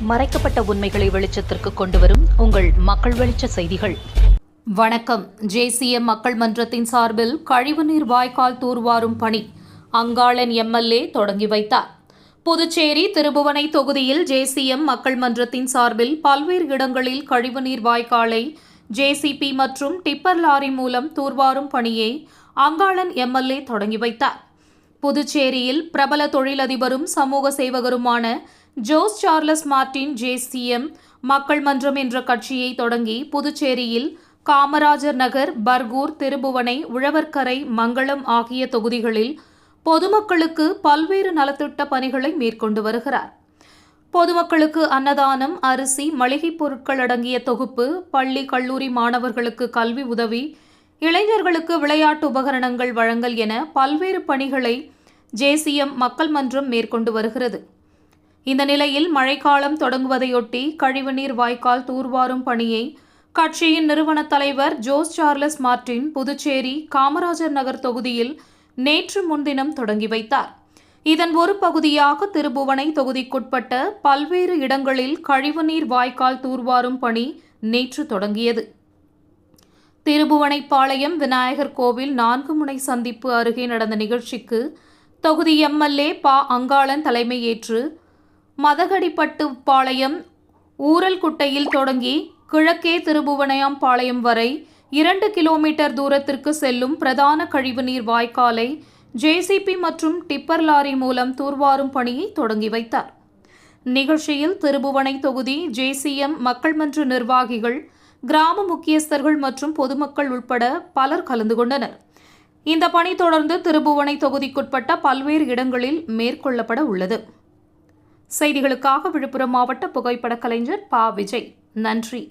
மறைக்கப்பட்ட உண்மைகளை வெளிச்சத்திற்கு கொண்டுவரும் உங்கள் மக்கள் வெளிச்ச செய்திகள். வணக்கம். ஜேசிஎம் மக்கள் மன்றத்தின் சார்பில் கழிவுநீர் வாய்க்கால் தூர்வாரும் பணி அங்காளன் எம்எல்ஏ தொடங்கி வைத்தார். புதுச்சேரி திருபுவனை தொகுதியில் ஜேசிஎம் மக்கள் மன்றத்தின் சார்பில் பல்வேறு இடங்களில் கழிவுநீர் வாய்க்காலை ஜேசிபி மற்றும் டிப்பர் லாரி மூலம் தூர்வாரும் பணியை அங்காளன் எம்எல்ஏ தொடங்கி வைத்தார். புதுச்சேரியில் பிரபல தொழிலதிபரும் சமூக சேவகருமான ஜோஸ் சார்லஸ் மார்டின் ஜேசிஎம் மக்கள் மன்றம் என்ற கட்சியை தொடங்கி புதுச்சேரியில் காமராஜர் நகர், பர்கூர், திருபுவனை, உழவர்கரை, மங்களம் ஆகிய தொகுதிகளில் பொதுமக்களுக்கு பல்வேறு நலத்திட்ட பணிகளை மேற்கொண்டு வருகிறார். பொதுமக்களுக்கு அன்னதானம், அரிசி, மளிகைப் பொருட்கள் அடங்கிய தொகுப்பு, பள்ளி கல்லூரி மாணவர்களுக்கு கல்வி உதவி, இளைஞர்களுக்கு விளையாட்டு உபகரணங்கள் வழங்கல் என பல்வேறு பணிகளை ஜேசிஎம் மக்கள் மன்றம் மேற்கொண்டு வருகிறது. இந்த நிலையில் மழைக்காலம் தொடங்குவதையொட்டி கழிவுநீர் வாய்க்கால் தூர்வாரும் பணியை கட்சியின் நிறுவன தலைவர் ஜோஸ் சார்லஸ் மார்டின் புதுச்சேரி காமராஜர் நகர் தொகுதியில் நேற்று முன்தினம் தொடங்கி வைத்தார். இதன் ஒரு பகுதியாக திருபுவனை தொகுதிக்குட்பட்ட பல்வேறு இடங்களில் கழிவுநீர் வாய்க்கால் தூர்வாரும் பணி நேற்று தொடங்கியது. திருபுவனைப்பாளையம் விநாயகர் கோவில் 4 முனை சந்திப்பு அருகே நடந்த நிகழ்ச்சிக்கு தொகுதி எம்எல்ஏ பா. அங்காளன் தலைமையேற்று மதகடிப்பட்டு பாளையம் ஊரல்குட்டையில் தொடங்கி கிழக்கே திருபுவனையாம்பாளையம் வரை 2 கிலோமீட்டர் தூரத்திற்கு செல்லும் பிரதான கழிவுநீர் வாய்க்காலை ஜேசிபி மற்றும் டிப்பர் லாரி மூலம் தூர்வாரும் பணியை தொடங்கி வைத்தார். நிகழ்ச்சியில் திருபுவனை தொகுதி ஜேசிஎம் மக்கள் மன்ற நிர்வாகிகள், கிராம முக்கியஸ்தர்கள் மற்றும் பொதுமக்கள் உட்பட பலர் கலந்து கொண்டனர். இந்த பணி தொடர்ந்து திருபுவனை தொகுதிக்குட்பட்ட பல்வேறு இடங்களில் மேற்கொள்ளப்பட உள்ளது. செய்திகளுக்காக விழுப்புரம் மாவட்ட புகைப்பட கலைஞர் பா. விஜய். நன்றி.